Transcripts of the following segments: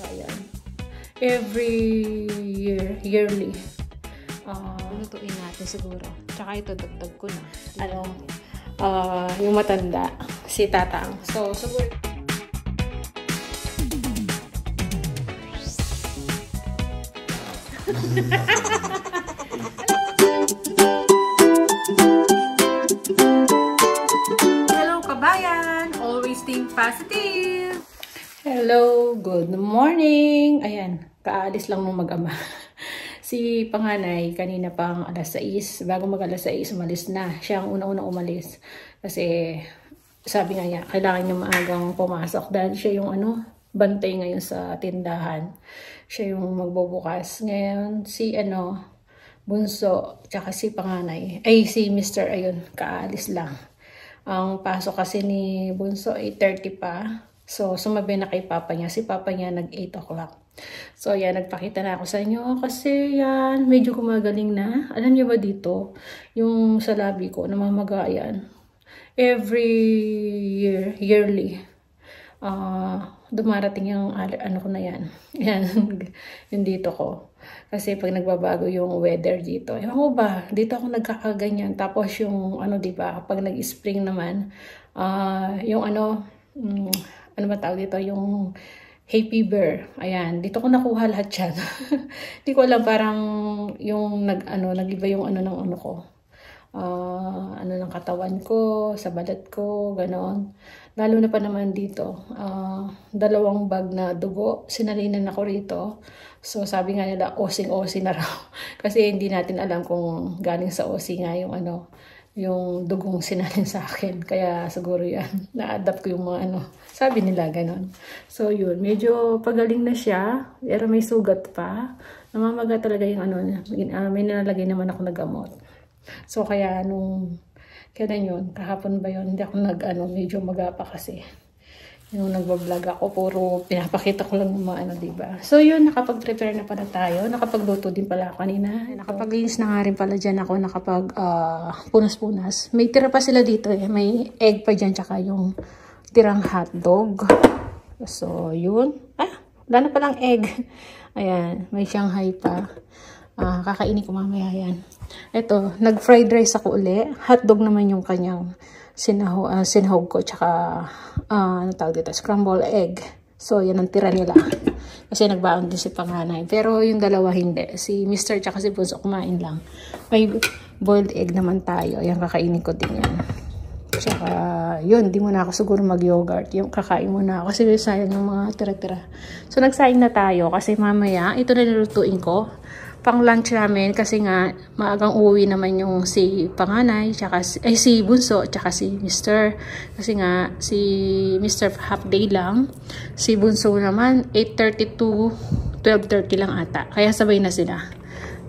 Ayan. Every yearly. Lutuin natin siguro. Tsaka ito, dagdag ko na. Yung matanda, si Tatang. So, siguro... Hello, kabayan! Always think positive! Hello, good morning! Ayan, kaalis lang nung mag-ama. Si panganay, kanina pang alas 6, bago mag alas 6, umalis na. Siya ang una-una umalis. Kasi, sabi nga niya, kailangan niya maagang pumasok. Dahil siya yung bantay ngayon sa tindahan. Siya yung magbubukas. Ngayon, si Bunso, tsaka si panganay, ay si Mr. ayun, kaalis lang. Ang pasok kasi ni Bunso ay 8:30 pa. So, sumabi na kay Papa niya. Si Papa niya nag-8 o'clock. So, yan, nagpakita na ako sa inyo kasi yan, medyo gumagaling na. Alam niyo ba dito, yung sa labi ko, namamaga yan. Every yearly, dumarating yung ko na yan. Yan, yung dito ko. Kasi pag nagbabago yung weather dito, ewan ko ba, dito ako nagkakaganyan. Tapos yung, diba, pag nag-spring naman, yung ano ba tawag dito, yung hay fever. Ayan, dito ko nakuha lahat yan. Hindi ko alam, parang yung nag-iba yung ng ko. Ng katawan ko, sa balat ko, ganon. Lalo na pa naman dito, 2 bag na dugo, sinalinan ako rito. So, sabi nga nila, osing-osi na raw. Kasi hindi natin alam kung galing sa osi nga yung yung dugong sinalin sa akin. Kaya siguro yan, na-adapt ko yung mga sabi nila, ganon. So, yun, medyo pagaling na siya, pero may sugat pa. Namamaga talaga yung may nilalagay naman ako na gamot. So, kaya kailan yun, kahapon ba yun, hindi ako medyo magapa kasi. Yung nagbablog ako, puro pinapakita ko lang yung mga diba? So, yun, nakapag-prepare na pala tayo. Nakapagluto din pala ako kanina. Nakapaglinis na nga rin pala dyan ako, punas-punas. May tira pa sila dito eh. May egg pa dyan, tsaka yung tirang hotdog. So, yun. Wala na palang egg. Ayan, may Shanghai pa. Kakainin ko mamaya yan. Ito, nag-fried rice ako uli. Hotdog naman yung kanyang sinahog ko, tsaka tawag dito, scrambled egg. So, yan ang tira nila. Kasi nagbaon din si panganay. Pero yung dalawa hindi. Si Mr. tsaka si Bunso kumain lang. May boiled egg naman tayo. Yan, kakainin ko din yan. Tsaka, yun, di muna ako siguro mag-yogurt. Yung kakain muna ako kasi sayang yung mga tira-tira. So, nagsaing na tayo kasi mamaya, ito na nilutuin ko. Pang lunch namin kasi nga maagang uwi naman yung si panganay, tsaka si Bunso, tsaka si Mr. Kasi nga si Mr. half day lang. Si Bunso naman 8:30 to 12:30 lang ata. Kaya sabay na sila.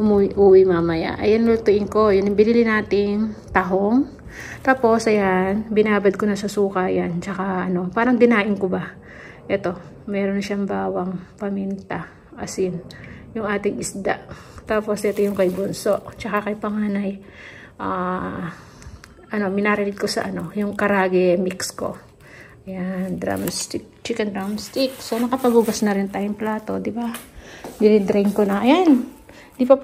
Uwi mamaya. Ayan, lutuin ko. Yun, binili natin tahong. Tapos, ayan, binabad ko na sa suka yan. Tsaka, parang dinain ko ba. Ito, meron siyang bawang, paminta, asin, yung ating isda. Tapos, ito yung kay Bunso. Tsaka kay panganay, minarinate ko sa yung karage mix ko. Ayan, drumstick, chicken drumstick. So, nakapagugas na rin tayong plato, di ba? Dinidrain ko na. Ayan. Hindi ko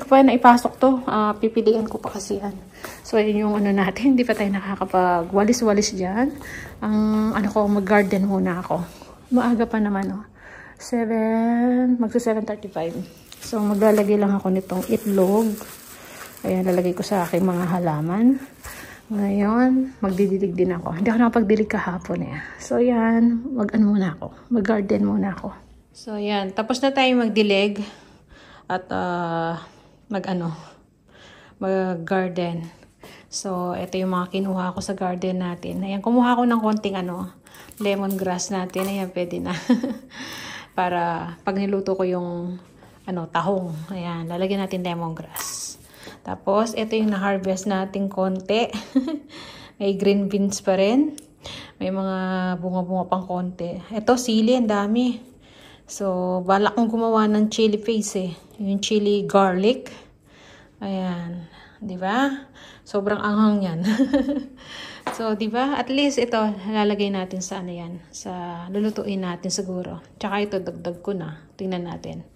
pa naipasok to. Pipilian ko pa kasi yan. So, yun yung natin. Hindi pa tayo nakakapag-walis-walis dyan. Mag-garden muna ako. Maaga pa naman, magsa 7:35. So, maglalagay lang ako nitong itlog. Ayan, lalagay ko sa aking mga halaman. Ngayon, magdidilig din ako. Hindi ako nakapagdilig kahapon eh. So, yan. Mag-garden muna ako. So, yan. Tapos na tayo magdilig. At mag-garden. So, ito yung mga kinuha ko sa garden natin. Ayan, kumuha ko ng konting lemongrass natin. Ayan, pwede na. Para pag niluto ko yung tahong. Ayan, lalagyan natin lemongrass. Tapos, ito yung na-harvest natin konti. May green beans pa rin. May mga bunga-bunga pang konti. Ito, sili, ang dami. So, balak kong gumawa ng chili paste eh. Yung chili garlic. Ayan. Diba? Sobrang anghang yan. So, di ba? At least ito, lalagay natin sa ano yan. Sa lulutuin natin siguro. Tsaka ito, dagdag ko na. Tingnan natin.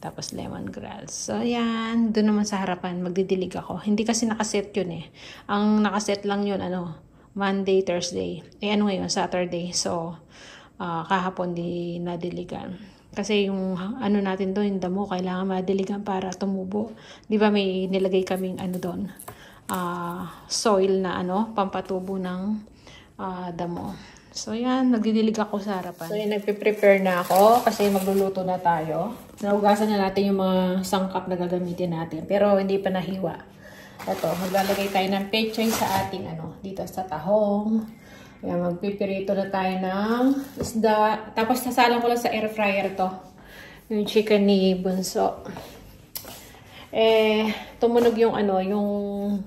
Tapos lemongrass. So, yan. Doon naman sa harapan, magdidilig ako. Hindi kasi nakaset yun eh. Ang nakaset lang yun, ano, Monday, Thursday. Eh, ano ngayon? Saturday. So, kahapon di nadiligan. Kasi yung ano natin doon, yung damo, kailangan madiligan para tumubo. Di ba may nilagay kaming ano doon? Soil na ano, pampatubo ng damo. So yan, nagdidilig ako sa harapan. So yan, nagpe-prepare na ako kasi magluluto na tayo. Naugasan na natin yung mga sangkap na gagamitin natin. Pero hindi pa nahiwa. Ito, maglalagay tayo ng pechay sa ating ano, dito sa tahong. Ayan, magpipirito na tayo ng isda. Tapos sasalang ko lang sa air fryer to. Yung chicken ni Bunso. Tumunog yung ano, yung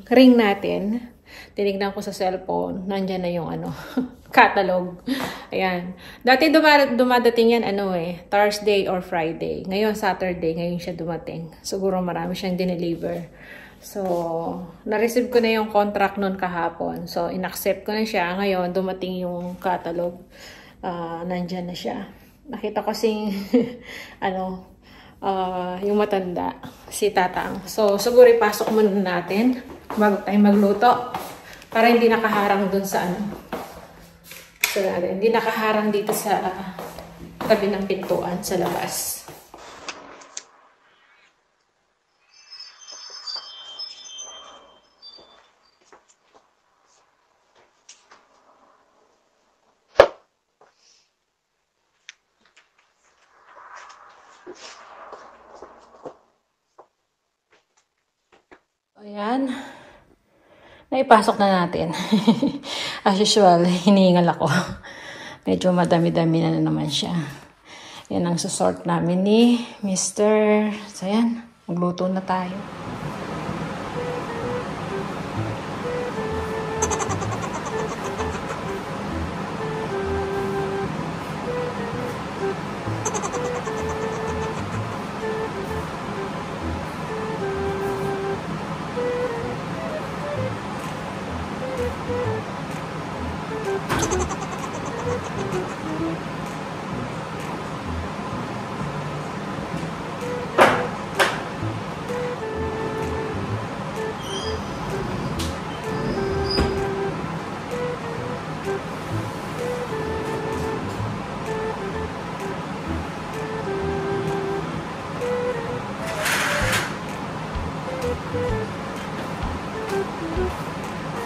ring natin. Tinignan ko sa cellphone. Nandyan na yung ano, catalog. Ayan. Dati dumadating yan ano Thursday or Friday. Ngayon Saturday, ngayon siya dumating. Siguro marami siyang dineliver. So, na-receive ko na yung contract noon kahapon. So, in-accept ko na siya. Ngayon, dumating yung catalog. Nandyan na siya. Nakita ko sing, ano, yung matanda, si Tatang. So, siguro ipasok muna natin bago tayo magluto. Para hindi nakaharang dun sa ano. So, hindi nakaharang dito sa tabi ng pintuan sa labas. Ayan. Naipasok na natin. As usual, hinihingal ako. Medyo madami-dami na naman siya. Yan ang susort namin ni Mr. So, ayan. Magluto na tayo.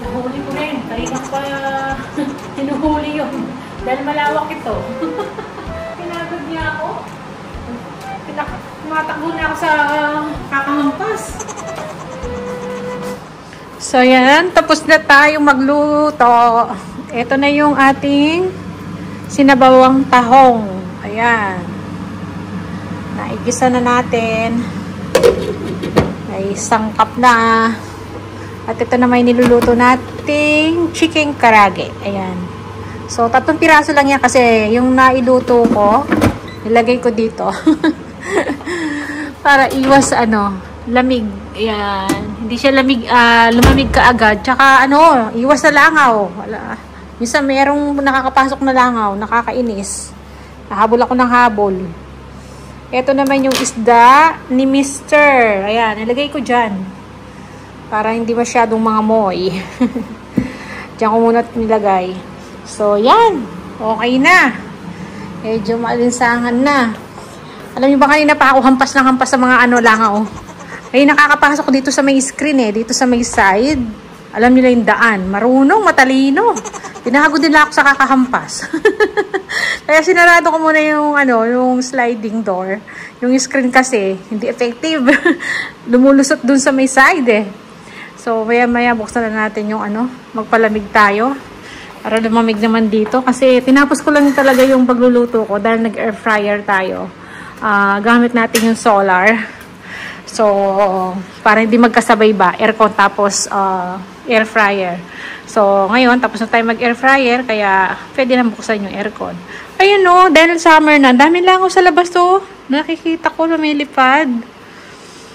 Nahuli ko rin. Kanina pa hinuhuli yun. Dahil malawak ito. Pinagod niya ako. Tumatakbo na ako sa kakahampas. So yan, tapos na tayo magluto. Ito na yung ating sinabawang tahong. Ayan. Naigisa na natin. May sangkap na. At ito na may niluluto nating chicken karage. Ayan. So, 3 piraso lang yan kasi yung nailuto ko, nilagay ko dito. Para iwas lamig. Ayan. Hindi siya lumamig kaagad. Tsaka iwas sa langaw. Wala. Minsan mayroong nakakapasok na langaw, nakakainis. Nahabol ako ng habol. Ito naman yung isda ni Mr. Ayan, nilagay ko dyan. Para hindi masyadong mga moy. Diyan ko muna nilagay. So, yan. Okay na. Medyo maalinsangan na. Alam niyo ba kanina pa ako hampas ng hampas sa mga langaw. Ay, nakakapasok dito sa may screen dito sa may side. Alam nila yung daan. Marunong, matalino. Tinahago nila ako sa kakahampas. Kaya sinarado ko muna yung sliding door. Yung screen kasi, hindi effective. Lumulusot dun sa may side So, maya buksan na natin yung magpalamig tayo. Para lumamig naman dito. Kasi tinapos ko lang talaga yung pagluluto ko dahil nag-air fryer tayo. Gamit natin yung solar. So, para hindi magkasabay ba, aircon tapos air fryer. So, ngayon, tapos na tayo mag-air fryer, kaya pwede na buksan yung aircon. Ayun dahil summer na, dami lang ako sa labas nakikita ko lumilipad.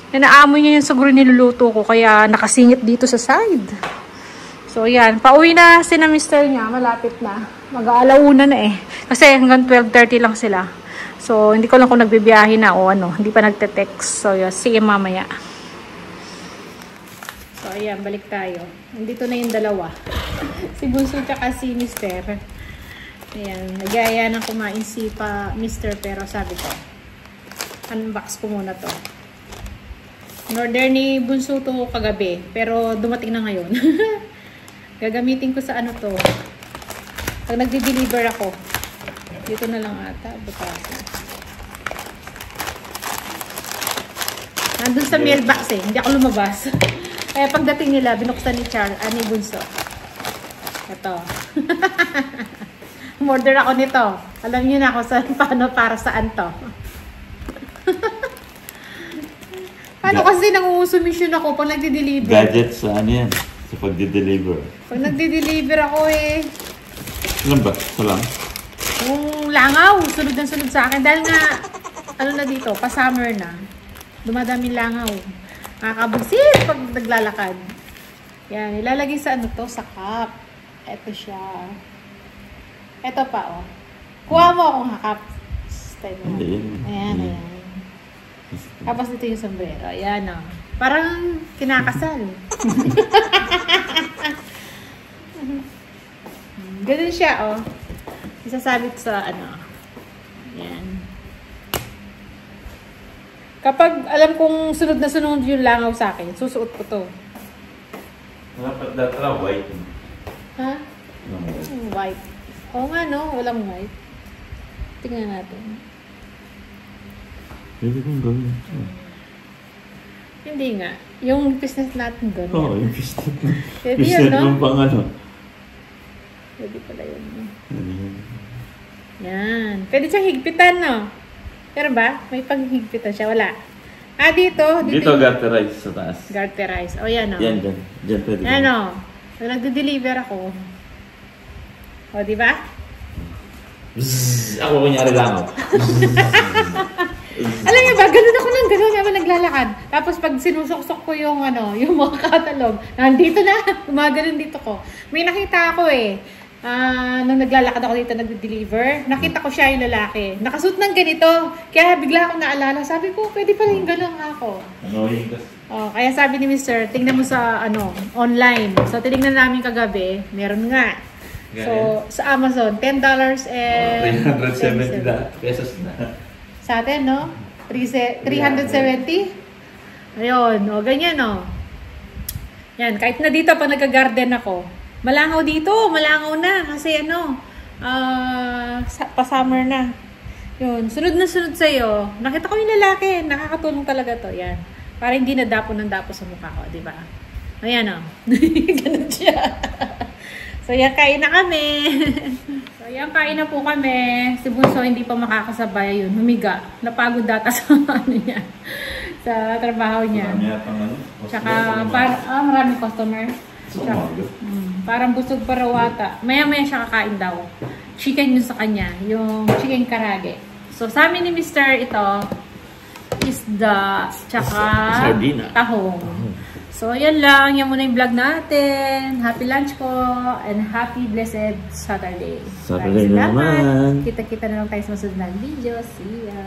Naamoy niya yung siguro niluluto ko, kaya nakasingit dito sa side. So, So, yan. Pauwi na si na mister niya. Malapit na. Mag-aalauna na eh. Kasi hanggang 12:30 lang sila. So, hindi ko lang kung nagbibiyahe na o ano. Hindi pa nagte-text. So, yun. Sige mamaya. So, ayan. Balik tayo. Nandito na yung dalawa. Si Bunso tsaka si mister. Ayan. Nagaya ng kumain si mister. Pero sabi ko, unbox ko muna to. In-order ni Bunso to kagabi. Pero dumating na ngayon. Gagamitin ko sa ano to. Pag nagde-deliver ako. Dito na lang ata. Butasa. Nandun sa mailbox eh. Hindi ako lumabas. Kaya pagdating nila, binuksan ni ni Bunso. Ito. Umorder ako nito. Alam niyo na ako paano para saan to. Paano kasi nangungusumisyon ako pag nagde-deliver? Gadget sa ano yan? Sa pagde-deliver. Pag nagde-deliver ako eh. Alam ba? Ito lang? Yung langaw, sunod na sunod sa akin. Dahil nga, ano na dito, pa-summer na. Dumadaming langaw. Nakakabugsit pag naglalakad. Yan, ilalagay sa ano to, sa cup. Ito siya. Ito pa, oh. Kuha mo akong cup. Ayan, ayan. Tapos dito yung sombrero. Ayan, oh. Parang kinakasal. Ganun siya, oh. Isasabit sa, ano. Ayan. Kapag alam kong sunod na sunod yung langaw sa akin, susuot ko to. Dapat datra white. Ha? No, White. Oo nga, no? Walang white. Tingnan natin. Pwede kong gawin. Hindi nga. Yung business natin doon. Oo, yung pistot na. Pwede Pistot yun, no? ng pang ano. Pwede pala yun. Ano yun? Yan. Pwede siyang higpitan, no? Pero ba? May paghigpitan siya. Wala. Ah, dito. Dito garterize sa taas. Garterize. O, yan, no? Yan, dyan. Dyan pwede. Yan, no? So, nagde-deliver ako. O, di ba? Bzzz, ako kunyari lang. Alam niyo ba, ganun ako ng ganun habang naglalakad. Tapos pag sinusuksok ko yung ano, yung mga catalog, nandito na, gumaganon dito ko. May nakita ako eh. Nung naglalakad ako dito nagde-deliver, nakita ko siya yung lalaki. Nakasuot ng ganito. Kaya bigla akong naalala. Sabi ko, pwede pala yung ganun ako. Annoying kasi. Oh, kaya sabi ni Mr., tingnan mo sa ano, online. So tinignan namin kagabi, meron nga. So sa Amazon, $10 and 370 pesos na. sa atin, no? 370? Ayun, o, ganyan, no? Yan, kahit na dito, pag nag-garden ako, malangaw dito, malangaw na. Kasi, ano, pa-summer na. Yun, sunod na sunod sa'yo. Nakita ko yung lalaki, nakakatulong talaga to. Yan. Para hindi na dapo ng dapo sa mukha ko, di ba? Ayan, o. Ganun siya. So, yan, kain na kami. So, yan, kain na po kami. Si Bunso hindi pa makakasabay yun. Humiga. Napagod data sa ano niya. Sa trabaho niya. Marami yata ano. Tsaka, maraming customer. Tsaka, parang busog pa raw ata. Maya-maya siya kakain daw. Chicken yun sa kanya. Yung chicken karage. So, sa amin ni Mr. ito, isda, tsaka sardina. tahong. So, yan lang. Yan muna yung vlog natin. Happy lunch po. And happy blessed Saturday. Saturday na naman. Kita-kita na lang tayo sa masunod na video. See ya.